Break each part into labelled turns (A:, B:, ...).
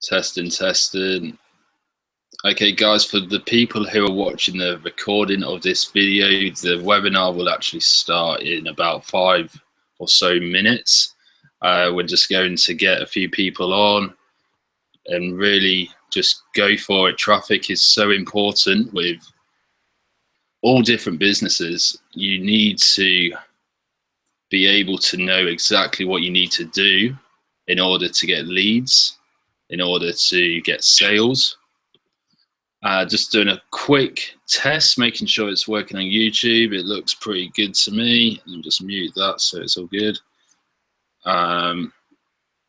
A: Testing, testing. Okay, guys, for the people who are watching the recording of this video, the webinar will actually start in about 5 or so minutes. We're just going to get a few people on and really just go for it. Traffic is so important with all different businesses. You need to be able to know exactly what you need to do in order to get leads, in order to get sales. Just doing a quick test, making sure it's working on YouTube. It looks pretty good to me. Let me just mute that so it's all good.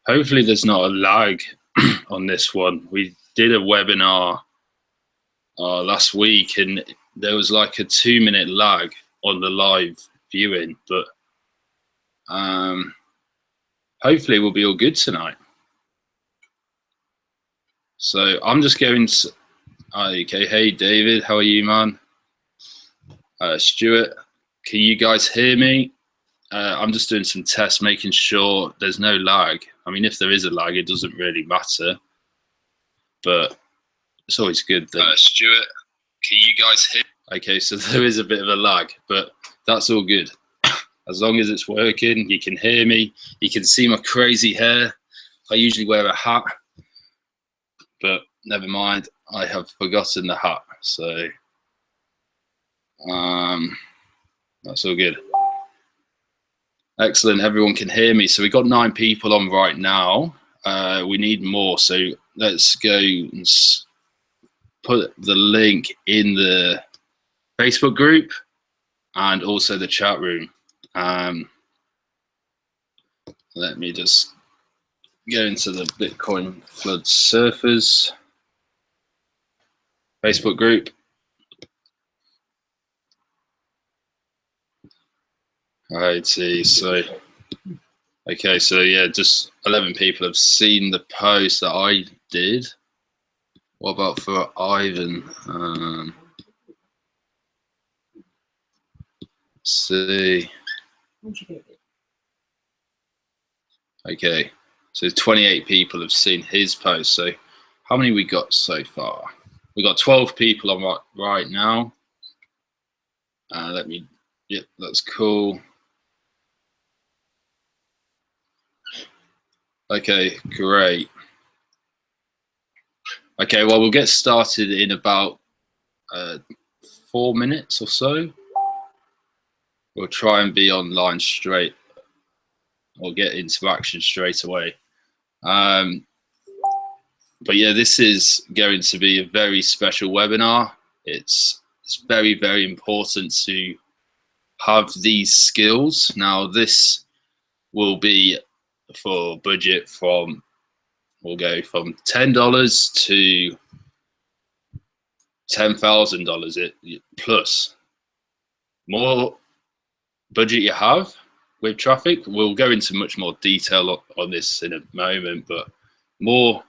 A: Hopefully there's not a lag on this one. We did a webinar last week and there was like a 2-minute lag on the live viewing, but hopefully we'll be all good tonight. So I'm just going to, okay, hey David, how are you, man? Stuart, can you guys hear me? I'm just doing some tests, making sure there's no lag. I mean, if there is a lag, it doesn't really matter, but it's always good that. Stuart, can you guys hear? Okay, so there is a bit of a lag, but that's all good. As long as it's working, you can hear me, you can see my crazy hair. I usually wear a hat, but never mind, I have forgotten the hat, so that's all good. Excellent, everyone can hear me. So we've got 9 people on right now. We need more, so let's go and put the link in the Facebook group and also the chat room. Let me just go into the Bitcoin Flood Surfers Facebook group. Alright, see, so okay, so yeah, just 11 people have seen the post that I did. What about for Ivan? See. Okay, so 28 people have seen his post. So how many we got so far? We got 12 people on right now. Yep, that's cool. Okay, great. Okay, well, we'll get started in about 4 minutes or so. We'll try and be online straight or get interaction straight away. But yeah, this is going to be a very special webinar. It's very, very important to have these skills. Now, this will be for budget from, we'll go from $10 to $10,000 plus. More budget you have with traffic, we'll go into much more detail on this in a moment, but more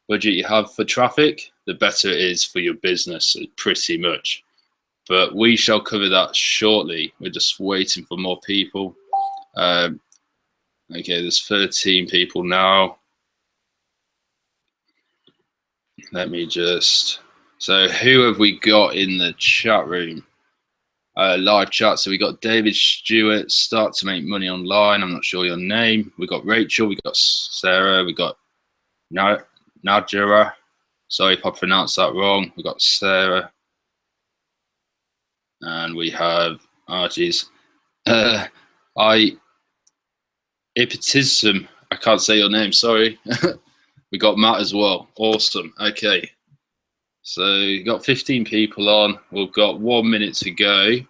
A: budget you have for traffic, the better it is for your business, pretty much. But we shall cover that shortly. We're just waiting for more people. Okay, there's 13 people now. Let me just, so who have we got in the chat room? Live chat. So we got David Stewart, start to make money online. I'm not sure your name. We got Rachel, we got Sarah, we got Nadjara. Sorry if I pronounced that wrong. We got Sarah. And we have, oh geez, Ipatism. I can't say your name, sorry. We got Matt as well. Awesome. Okay. So you got 15 people on. We've got 1 minute to go,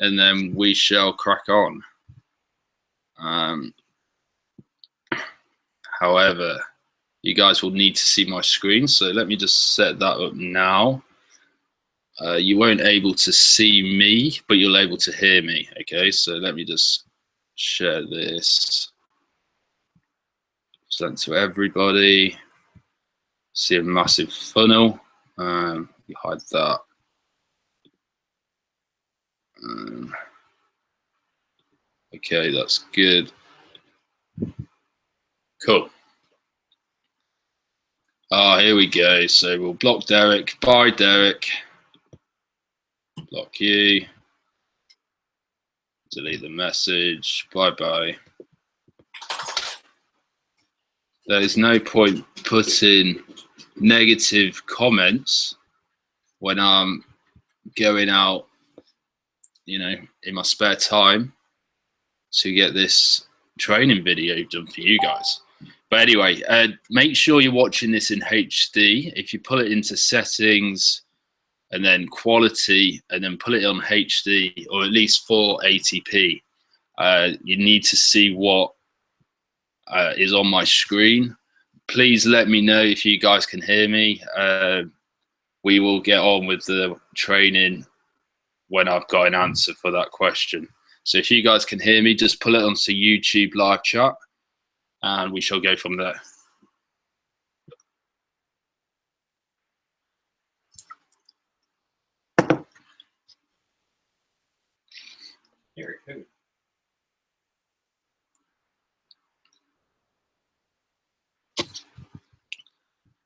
A: and then we shall crack on. However, you guys will need to see my screen, so let me just set that up now. You won't able to see me, but you'll able to hear me. Okay, so let me just share this. Send to everybody. See a massive funnel. You hide that. Okay, that's good. Cool. Oh, here we go. So we'll block Derek. Bye, Derek. Block you. Delete the message. Bye-bye. There is no point putting negative comments when I'm going out, you know, in my spare time to get this training video done for you guys. But anyway, make sure you're watching this in HD. If you pull it into settings and then quality and then pull it on HD or at least 480p, you need to see what is on my screen. Please let me know if you guys can hear me. We will get on with the training when I've got an answer for that question. So if you guys can hear me, just pull it onto YouTube live chat and we shall go from there.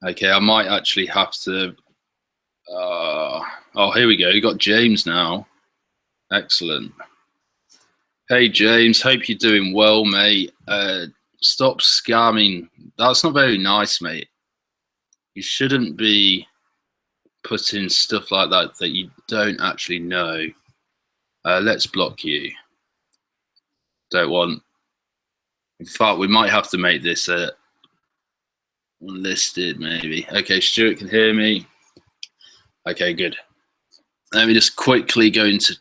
A: Okay, I might actually have to. Oh, here we go. You got James now. Excellent. Hey, James. Hope you're doing well, mate. Stop scamming. That's not very nice, mate. You shouldn't be putting stuff like that that you don't actually know. Let's block you. Don't want. In fact, we might have to make this unlisted, maybe. Okay, Stuart can hear me. Okay, good. Let me just quickly go into.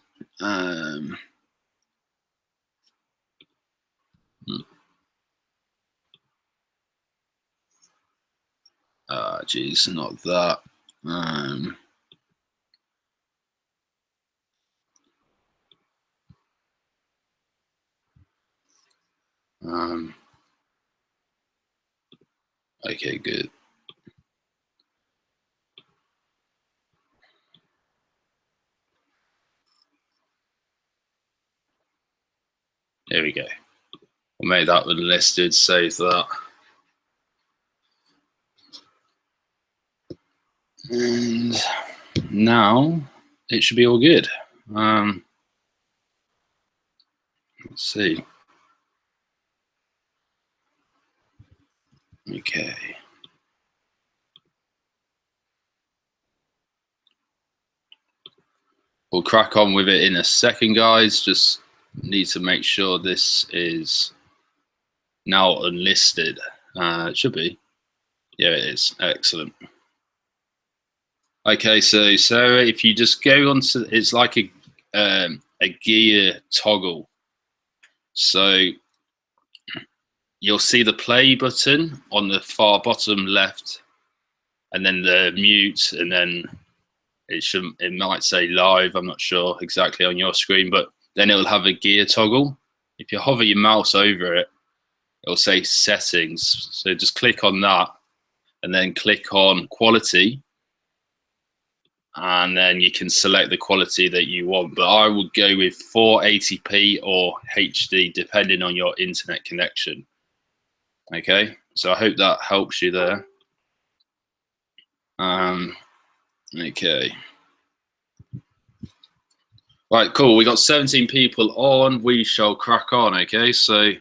A: Geez, not that. Okay, good. There we go. We'll make that unlisted, save that. And now it should be all good. Let's see. Okay. We'll crack on with it in a second, guys. Just need to make sure this is now unlisted. It should be. Yeah, it is. Excellent. Okay, so Sarah, if you just go onto, it's like a gear toggle. So you'll see the play button on the far bottom left, and then the mute, and then it might say live. I'm not sure exactly on your screen, but then it'll have a gear toggle. If you hover your mouse over it, it'll say settings. So just click on that, and then click on quality, and then you can select the quality that you want. But I would go with 480p or HD, depending on your internet connection. Okay, so I hope that helps you there. Okay. Right, cool. We got 17 people on. We shall crack on. Okay, so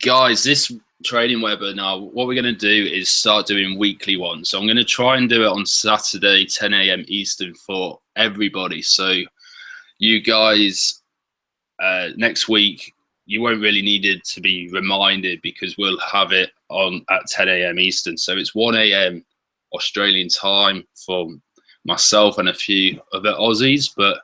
A: guys, this training webinar, what we're going to do is start doing weekly ones. So I'm going to try and do it on Saturday, 10 a.m. Eastern for everybody. So you guys, next week, you won't really need it to be reminded because we'll have it on at 10 a.m. Eastern. So it's 1 a.m. Australian time for myself and a few other Aussies, but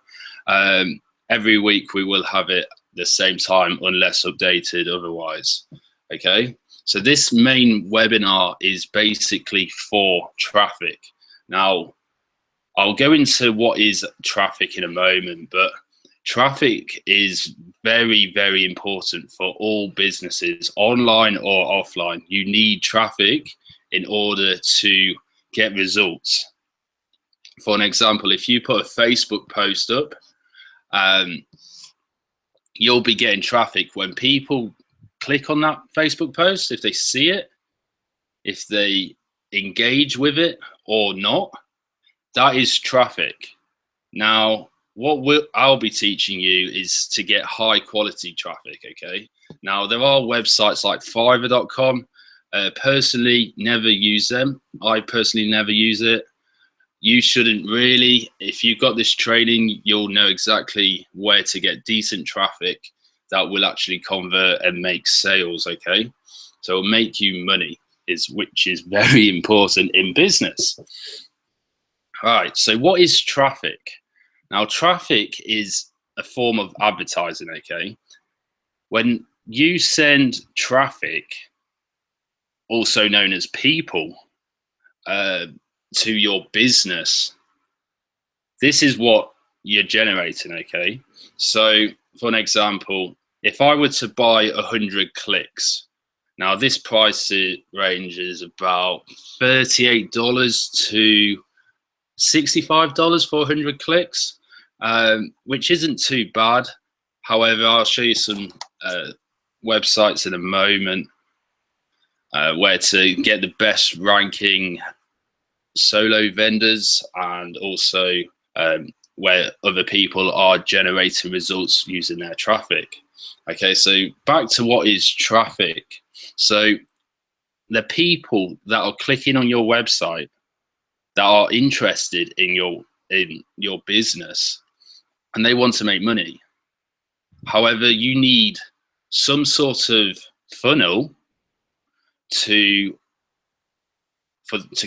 A: every week we will have it the same time unless updated otherwise. Okay, so this main webinar is basically for traffic. Now, I'll go into what is traffic in a moment, but traffic is very, very important for all businesses, online or offline. You need traffic in order to get results. For an example, if you put a Facebook post up, you'll be getting traffic when people click on that Facebook post. If they see it, if they engage with it or not, that is traffic. Now, I'll be teaching you is to get high quality traffic, okay? Now, there are websites like Fiverr.com. Personally, never use them. I personally never use it. You shouldn't really. If you've got this training, you'll know exactly where to get decent traffic that will actually convert and make sales, okay? So it'll make you money, which is very important in business. All right, so what is traffic? Now, traffic is a form of advertising, okay? When you send traffic, also known as people, to your business, this is what you're generating, okay? So, for an example, if I were to buy 100 clicks, now this price range is about $38 to $65 for 100 clicks, which isn't too bad. However, I'll show you some websites in a moment where to get the best ranking solo vendors, and also where other people are generating results using their traffic. Okay, so back to what is traffic. So the people that are clicking on your website that are interested in your business, and they want to make money. However, you need some sort of funnel to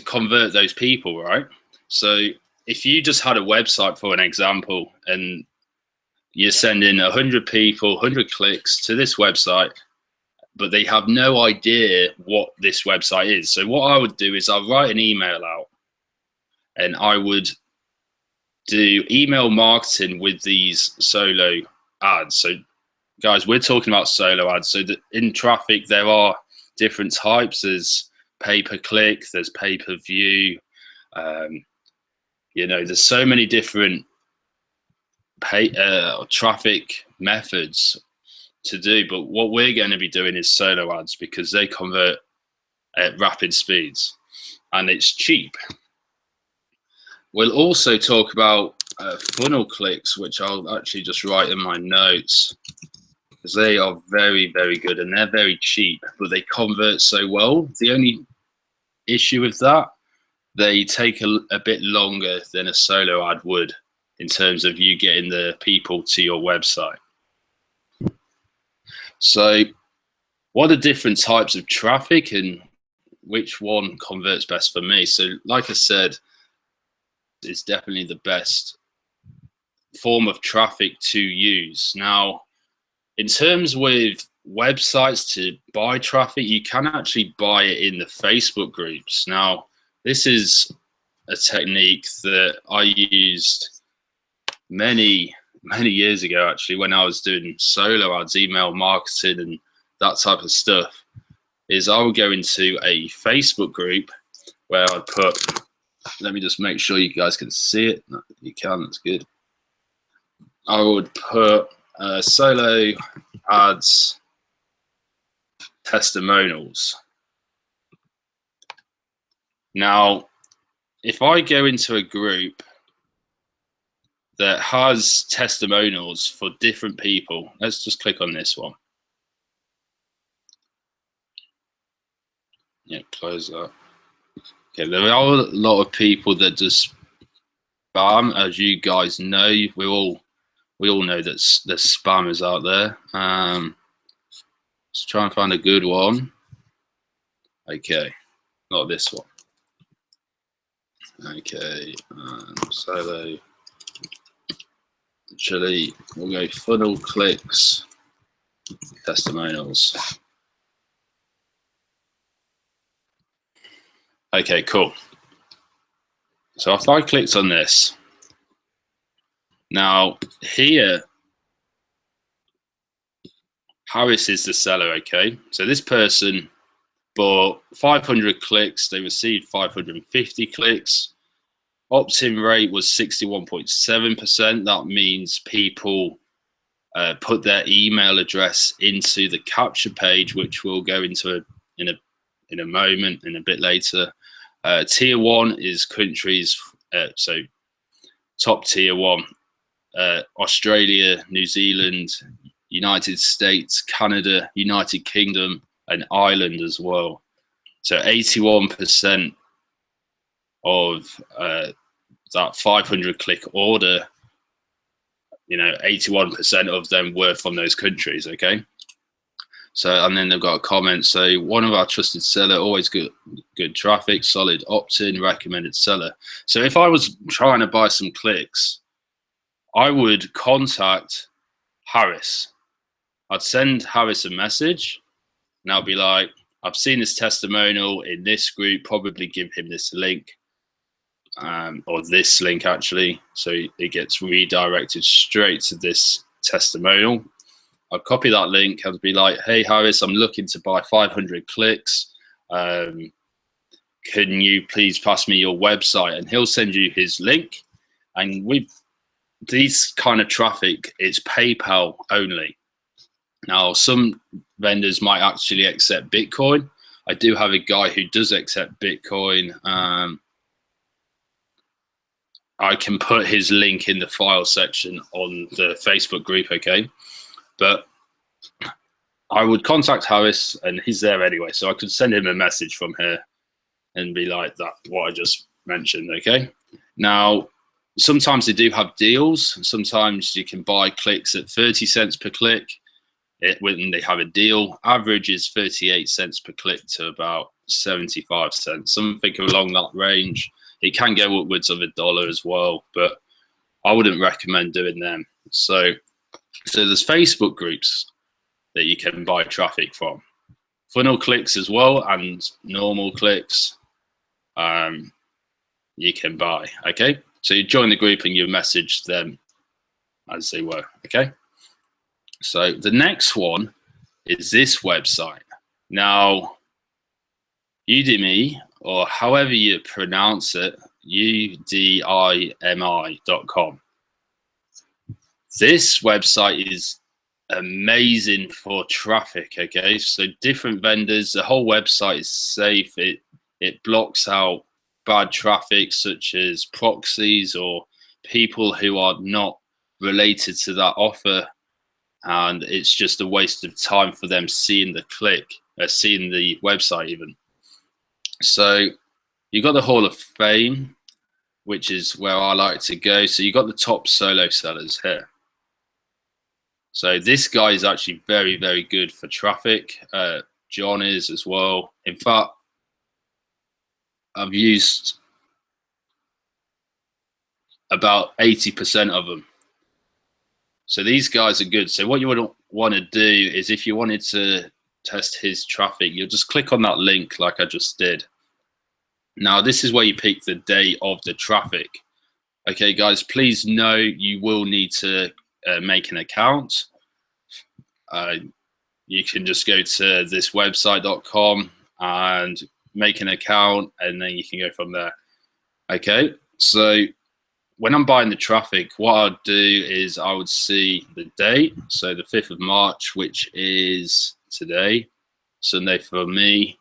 A: convert those people, right? So if you just had a website, for an example, and you're sending 100 people, 100 clicks to this website, but they have no idea what this website is. So what I would do is I'll write an email out, and I would do email marketing with these solo ads. So guys, we're talking about solo ads. So in traffic, there are different types. There's pay-per-click, there's pay-per-view. There's so many different traffic methods to do. But what we're going to be doing is solo ads, because they convert at rapid speeds and it's cheap. We'll also talk about funnel clicks, which I'll actually just write in my notes, because they are very, very good and they're very cheap, but they convert so well. The only issue with that, they take a bit longer than a solo ad would in terms of you getting the people to your website. So what are the different types of traffic and which one converts best for me? So like I said, it's definitely the best form of traffic to use. Now, in terms with websites to buy traffic, you can actually buy it in the Facebook groups. Now, this is a technique that I used many years ago, actually, when I was doing solo ads, email marketing, and that type of stuff. Is I would go into a Facebook group where I'd put, let me just make sure you guys can see it. No, you can, that's good. I would put solo ads testimonials. Now, if I go into a group that has testimonials for different people, let's just click on this one. Yeah, close that. Okay, there are a lot of people that just spam, as you guys know. We all know that there's spammers out there. Let's try and find a good one. Okay, not this one. Okay, solo. Actually, we'll go funnel clicks, testimonials. Okay, cool. So if I clicked on this, now here, Harris is the seller, okay? So this person bought 500 clicks, they received 550 clicks. Opt-in rate was 61.7%. That means people put their email address into the capture page, which we'll go into in a in a moment and a bit later. Tier 1 is countries, so top tier 1, Australia, New Zealand, United States, Canada, United Kingdom, and Ireland as well. So 81% of that 500 click order, 81% of them were from those countries. Okay. So, and then they've got a comment. So, one of our trusted seller, always good traffic, solid opt-in, recommended seller. So, if I was trying to buy some clicks, I would contact Harris. I'd send Harris a message, and I'll be like, I've seen this testimonial in this group, probably give him this link, or this link actually. So it gets redirected straight to this testimonial. I'd copy that link. I'd be like, hey, Harris, I'm looking to buy 500 clicks. Can you please pass me your website? And he'll send you his link. And with these kind of traffic, it's PayPal only. Now, some vendors might actually accept Bitcoin. I do have a guy who does accept Bitcoin. I can put his link in the file section on the Facebook group, okay? But I would contact Harris, and he's there anyway, so I could send him a message from here and be like that, what I just mentioned, okay? Now, sometimes they do have deals. Sometimes you can buy clicks at 30 cents per click when they have a deal. Average is 38 cents per click to about 75 cents, something along that range. It can go upwards of $1 as well, but I wouldn't recommend doing them. So there's Facebook groups that you can buy traffic from, funnel clicks as well, and normal clicks you can buy. Okay, so you join the group and you message them as they were. Okay, so the next one is this website. Now, Udemy, or however you pronounce it, udimi.com. This website is amazing for traffic. Okay, so different vendors, the whole website is safe. It blocks out bad traffic such as proxies or people who are not related to that offer, and it's just a waste of time for them seeing the seeing the website even. So you got the Hall of Fame, which is where I like to go. So you got the top solo sellers here. So this guy is actually very, very good for traffic. John is as well. In fact, I've used about 80% of them. So these guys are good. So what you would want to do is, if you wanted to test his traffic, you'll just click on that link like I just did. Now, this is where you pick the day of the traffic. Okay, guys, please know you will need to make an account. You can just go to this website.com and make an account, and then you can go from there. Okay, so when I'm buying the traffic, what I'd do is I would see the date, so the 5th of March, which is today, Sunday for me.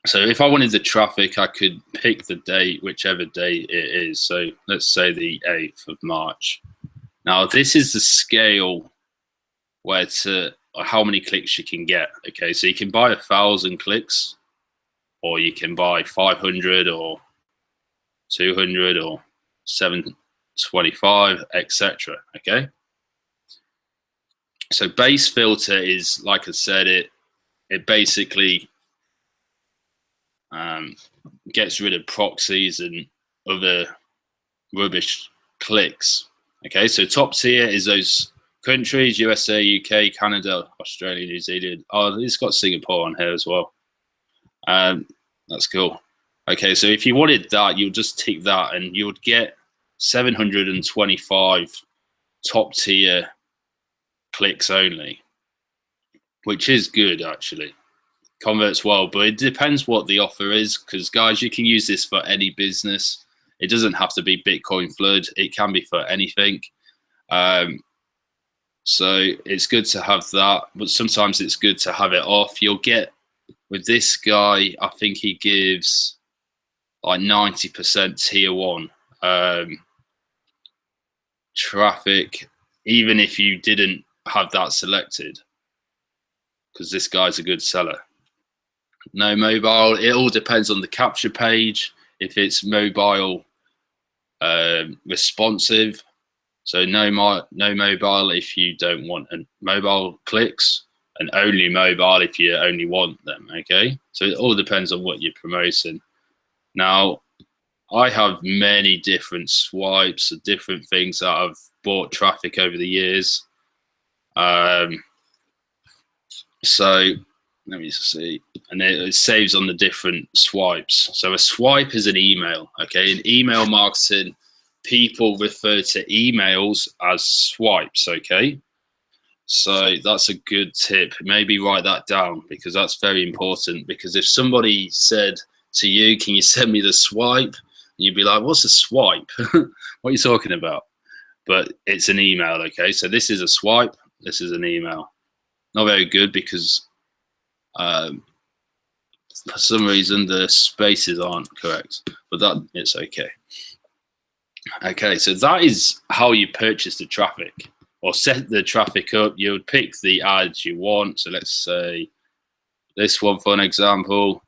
A: So if I wanted the traffic, I could pick the date, whichever day it is. So let's say the 8th of March. Now, this is the scale where how many clicks you can get. Okay, so you can buy 1,000 clicks, or you can buy 500 or 200 or 725, etc. Okay, so base filter is, like I said, it basically gets rid of proxies and other rubbish clicks. Okay, so top tier is those countries: USA, UK, Canada, Australia, New Zealand. Oh, it's got Singapore on here as well. That's cool. Okay, so if you wanted that, you'll just tick that, and you would get 725 top tier clicks only, which is good actually. Converts well, but it depends what the offer is, because guys, you can use this for any business. It doesn't have to be Bitcoin Flood. It can be for anything. So it's good to have that, but sometimes it's good to have it off. You'll get with this guy, I think he gives like 90% tier 1 traffic, even if you didn't have that selected, because this guy's a good seller. No mobile, it all depends on the capture page. If it's mobile responsive, so no mobile if you don't want mobile clicks, and only mobile if you only want them. Okay, so it all depends on what you're promoting. Now, I have many different swipes of different things that I've bought traffic over the years. So let me just see, and it saves on the different swipes. So a swipe is an email. Okay, in email marketing, people refer to emails as swipes. Okay, so that's a good tip. Maybe write that down, because that's very important. Because if somebody said to you, can you send me the swipe, you'd be like, what's a swipe? What are you talking about? But it's an email. Okay, so this is a swipe, this is an email. Not very good, because for some reason the spaces aren't correct, but that it's okay. Okay, so that is how you purchase the traffic or set the traffic up. You would pick the ads you want. So let's say this one for an example.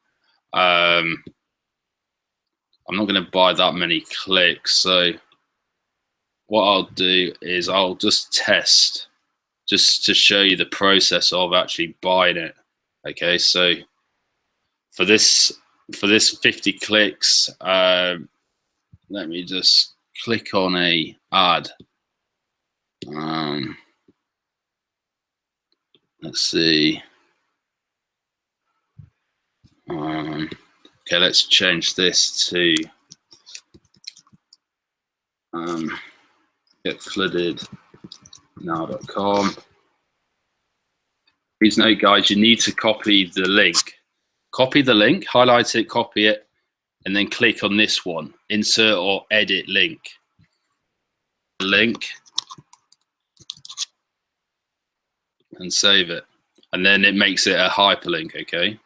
A: I'm not going to buy that many clicks, so what I'll do is I'll just test, just to show you the process of actually buying it. Okay, so for this 50 clicks, let me just click on a ad. Let's see. Okay, let's change this to getfloodednow.com. Please note, guys, you need to copy the link. Copy the link, highlight it, copy it, and then click on this one, insert or edit link. Link, and save it. And then it makes it a hyperlink, okay?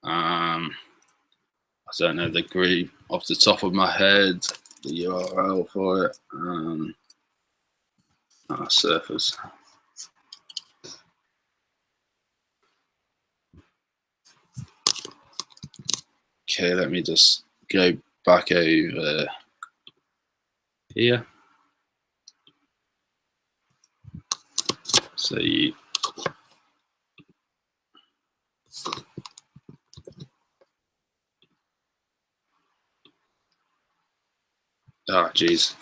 A: I don't know the group off the top of my head, the URL for it. Surface. Okay, let me just go back over here. So you geez.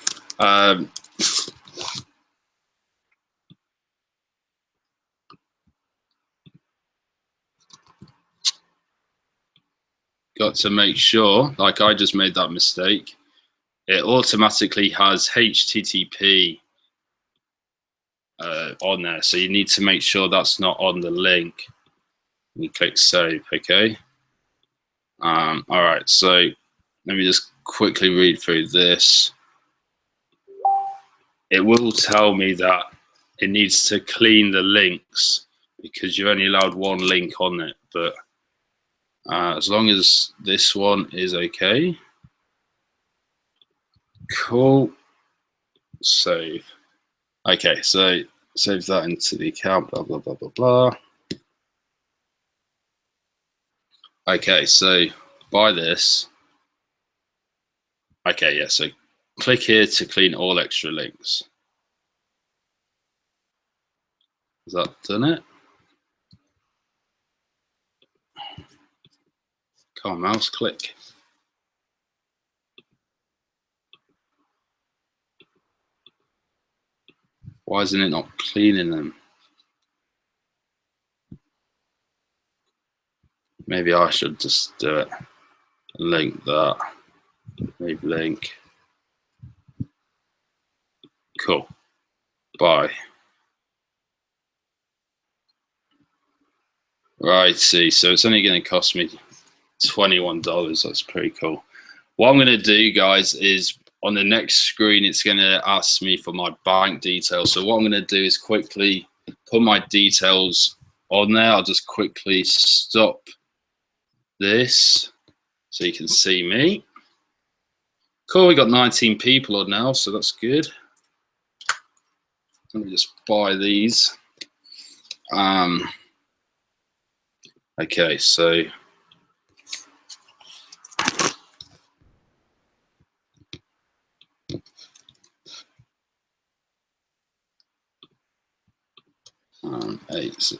A: Got to make sure, like I just made that mistake, it automatically has HTTP on there, so you need to make sure that's not on the link. You click save. Okay. All right, so let me just quickly read through this. It will tell me that it needs to clean the links, because you're only allowed one link on it, but as long as this one is okay. Cool. Save. Okay, so save that into the account, blah, blah, blah, blah, blah. Okay, so buy this. Okay, yeah, so click here to clean all extra links. Has that done it? Come on, mouse, click. Why isn't it not cleaning them? Maybe I should just do it. Link that. Leave link. Cool. Bye. Right, see, so it's only going to cost me $21. That's pretty cool. What I'm going to do, guys, is on the next screen, it's going to ask me for my bank details. So what I'm going to do is quickly put my details on there. I'll just quickly stop this so you can see me. Cool, we got 19 people on now, so that's good. Let me just buy these. Okay, so eight.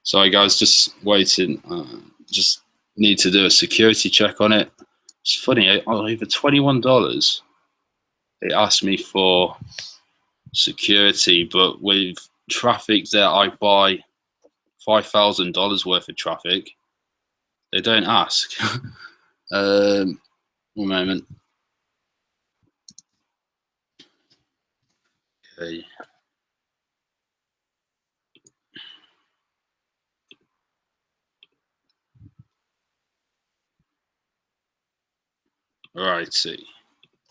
A: Sorry guys, just waiting. Just need to do a security check on it. It's funny, over $21. It asked me for security, but with traffic that I buy $5,000 worth of traffic, they don't ask. One moment. Okay. Righty.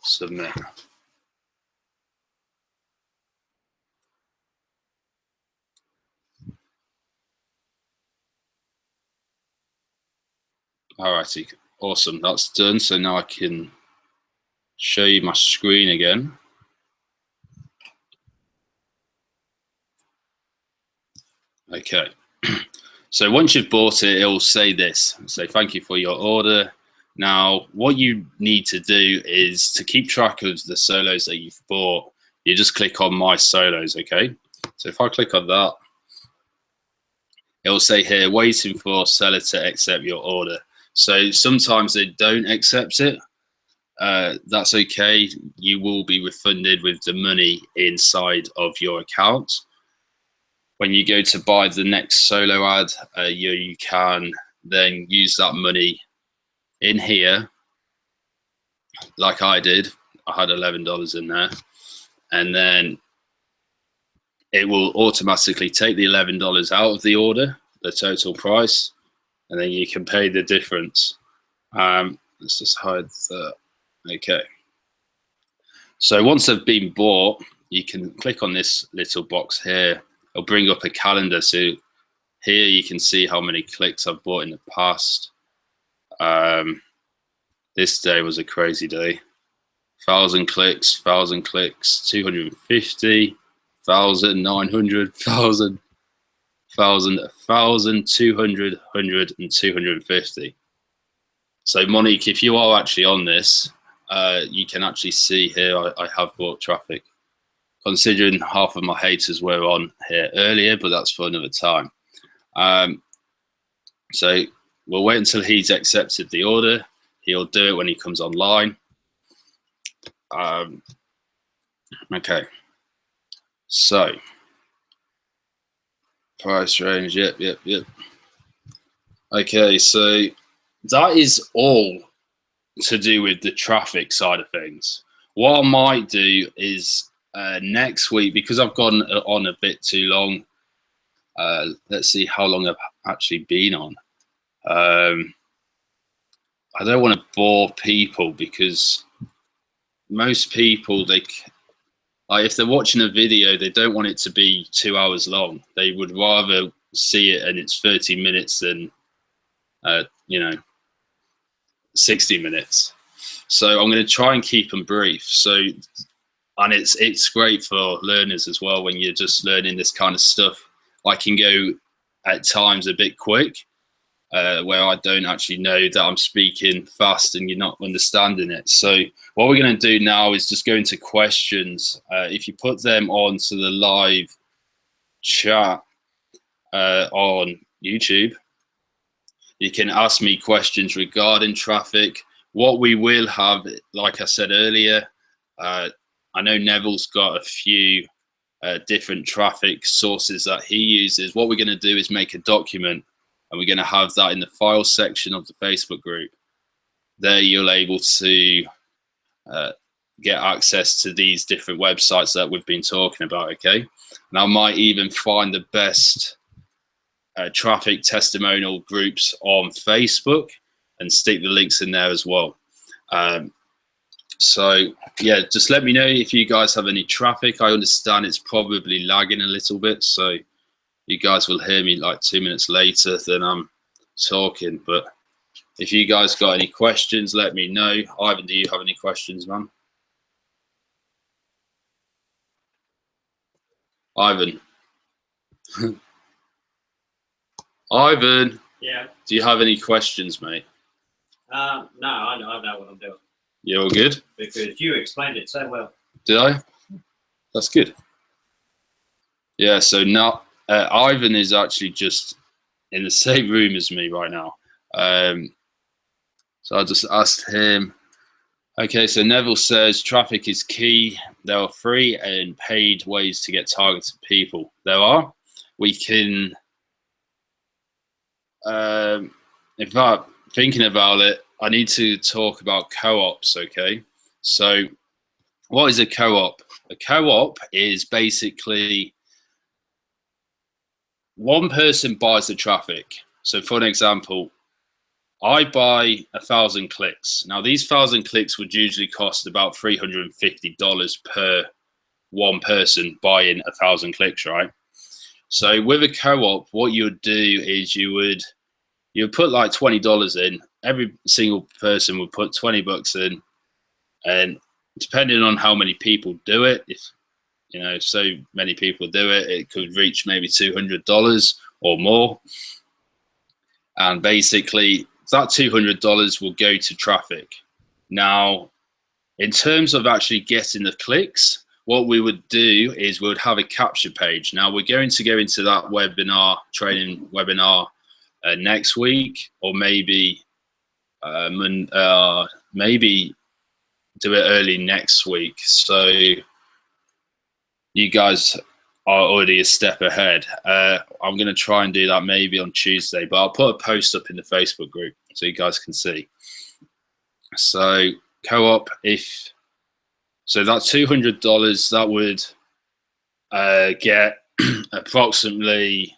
A: Submit. Alrighty. Awesome. That's done. So now I can show you my screen again. Okay. So once you've bought it, it'll say this. Say thank you for your order. Now, what you need to do is to keep track of the solos that you've bought. You just click on my solos, okay? So if I click on that, it will say here, waiting for seller to accept your order. So sometimes they don't accept it. That's okay. You will be refunded with the money inside of your account. When you go to buy the next solo ad, you can then use that money in here, like I did. I had $11 in there, and then it will automatically take the $11 out of the order, the total price, and then you can pay the difference. Let's just hide that. Okay. So once they've been bought, you can click on this little box here. It'll bring up a calendar. So here you can see how many clicks I've bought in the past. This day was a crazy day. 1,000 clicks, 1,000 clicks, 250, 1,000, 900, 1,000, 1,000, 1,000, 200, 100, and 250. So Monique, if you are actually on this, you can actually see here I have bought traffic. Considering half of my haters were on here earlier, but that's for another time. So we'll wait until he's accepted the order. He'll do it when he comes online. Okay. So price range, yep. Okay, so that is all to do with the traffic side of things. What I might do is next week, because I've gone on a bit too long, let's see how long I've actually been on. I don't want to bore people, because most people, if they're watching a video, they don't want it to be 2 hours long. They would rather see it and it's 30 minutes than 60 minutes. So I'm going to try and keep them brief. So, and it's great for learners as well. When you're just learning this kind of stuff, I can go at times a bit quick, where I don't actually know that I'm speaking fast and you're not understanding it. So what we're going to do now is just go into questions. If you put them onto the live chat on YouTube, you can ask me questions regarding traffic. What we will have, like I said earlier, I know Neville's got a few different traffic sources that he uses. What we're going to do is make a document, and we're going to have that in the file section of the Facebook group. There you're able to get access to these different websites that we've been talking about, okay? And I might even find the best traffic testimonial groups on Facebook, and stick the links in there as well. So yeah, just let me know if you guys have any traffic. I understand it's probably lagging a little bit, so you guys will hear me like 2 minutes later than I'm talking. But if you guys got any questions, let me know. Ivan, do you have any questions, man? Ivan. Ivan.
B: Yeah.
A: Do you have any questions, mate?
B: No, I know what I'm doing.
A: You all good?
B: Because you explained it so well.
A: Did I? That's good. Yeah, so now Ivan is actually just in the same room as me right now. So I just asked him. Okay, so Neville says traffic is key. There are free and paid ways to get targeted people. There are. We can, in fact, thinking about it, I need to talk about co-ops, okay? So what is a co-op? A co-op is basically one person buys the traffic. So for an example, I buy 1,000 clicks. Now these 1,000 clicks would usually cost about $350 per one person buying 1,000 clicks, right? So with a co-op, what you would do is you would put like $20 in. Every single person would put 20 bucks in, and depending on how many people do it, if you know so many people do it, it could reach maybe $200 or more. And basically that $200 will go to traffic. Now, in terms of actually getting the clicks, what we would do is we would have a capture page. Now we're going to go into that training webinar next week, or maybe maybe do it early next week. So you guys are already a step ahead. I'm going to try and do that maybe on Tuesday, but I'll put a post up in the Facebook group so you guys can see. So co-op, so that $200, that would get approximately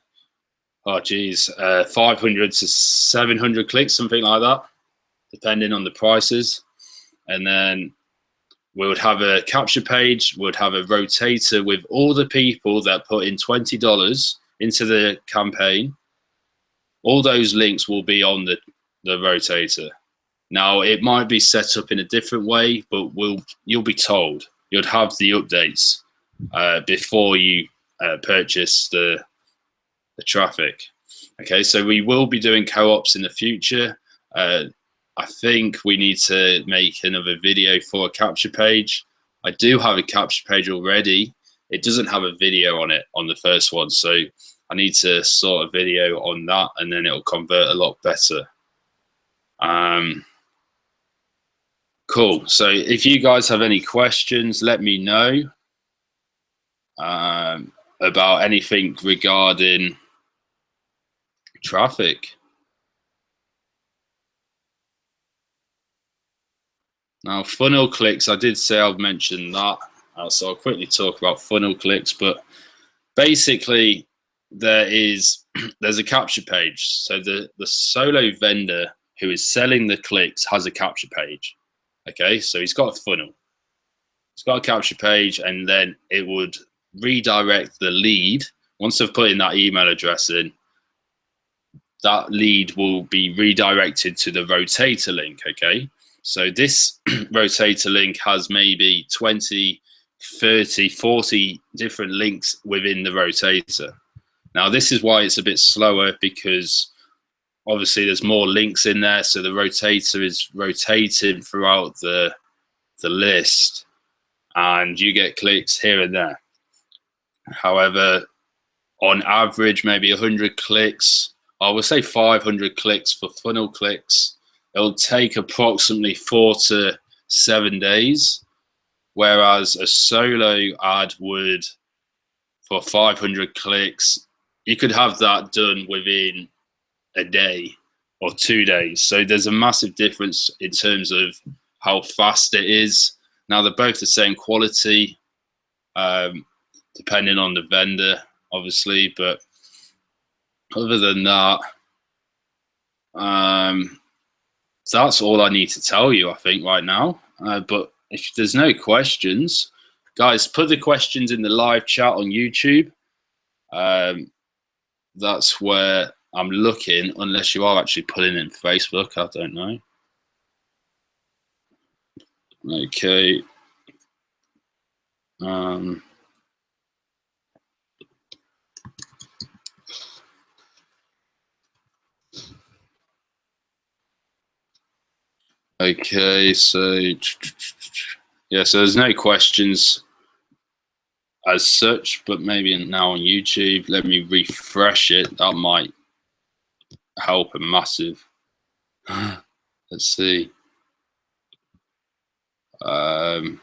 A: 500 to 700 clicks, something like that, depending on the prices. And then we would have a capture page, we would have a rotator with all the people that put in $20 into the campaign. All those links will be on the rotator. Now it might be set up in a different way, but you'll be told. You'd have the updates before you purchase the traffic. Okay, so we will be doing co-ops in the future. I think we need to make another video for a capture page. I do have a capture page already. It doesn't have a video on it on the first one, so I need to sort a video on that, and then it'll convert a lot better. Cool. So if you guys have any questions, let me know about anything regarding traffic. Now, funnel clicks, I did say I'll mention that. So I'll quickly talk about funnel clicks, but basically there's a capture page. So the solo vendor who is selling the clicks has a capture page. Okay, so he's got a funnel. He's got a capture page, and then it would redirect the lead. Once they've put in that email address in, that lead will be redirected to the rotator link, okay? So this rotator link has maybe 20, 30, 40 different links within the rotator. Now, this is why it's a bit slower, because obviously there's more links in there, so the rotator is rotating throughout the list, and you get clicks here and there. However, on average, maybe 100 clicks, I would say 500 clicks for funnel clicks. It'll take approximately 4 to 7 days, whereas a solo ad would, for 500 clicks, you could have that done within a day or 2 days. So there's a massive difference in terms of how fast it is. Now they're both the same quality, depending on the vendor, obviously, but other than that, that's all I need to tell you, I think, right now. But if there's no questions, guys, put the questions in the live chat on YouTube. That's where I'm looking, unless you are actually putting in Facebook. I don't know. Okay. Okay, so yeah, so there's no questions as such, but maybe now on YouTube. Let me refresh it. That might help a massive. Let's see. I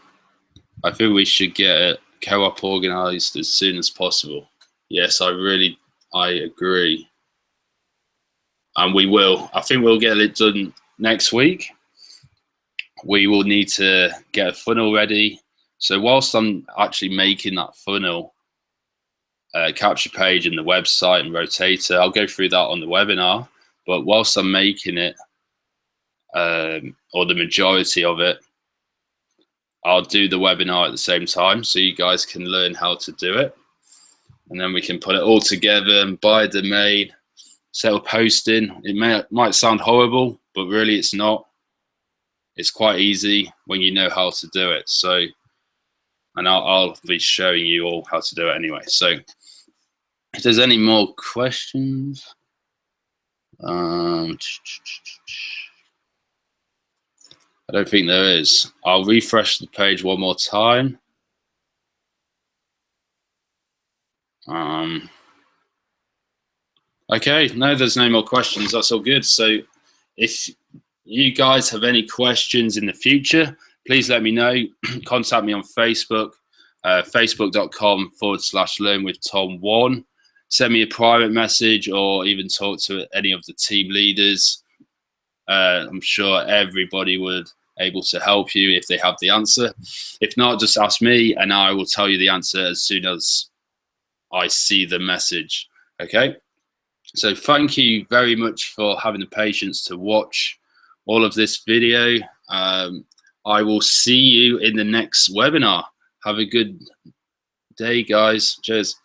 A: think we should get a co-op organized as soon as possible. Yes, I agree. And we will. I think we'll get it done next week. We will need to get a funnel ready. So whilst I'm actually making that funnel, capture page and the website and rotator, I'll go through that on the webinar. But whilst I'm making it, or the majority of it, I'll do the webinar at the same time so you guys can learn how to do it. And then we can put it all together and buy a domain, set up hosting. It might sound horrible, but really it's not. It's quite easy when you know how to do it. So, and I'll be showing you all how to do it anyway. So if there's any more questions, I don't think there is. I'll refresh the page one more time. Okay, no, there's no more questions. That's all good. So if you guys have any questions in the future, please let me know. Contact me on Facebook, facebook.com/learnwithtom1. Send me a private message or even talk to any of the team leaders. I'm sure everybody would able to help you if they have the answer. If not, just ask me and I will tell you the answer as soon as I see the message. Okay? So thank you very much for having the patience to watch all of this video. I will see you in the next webinar. Have a good day, guys. Cheers.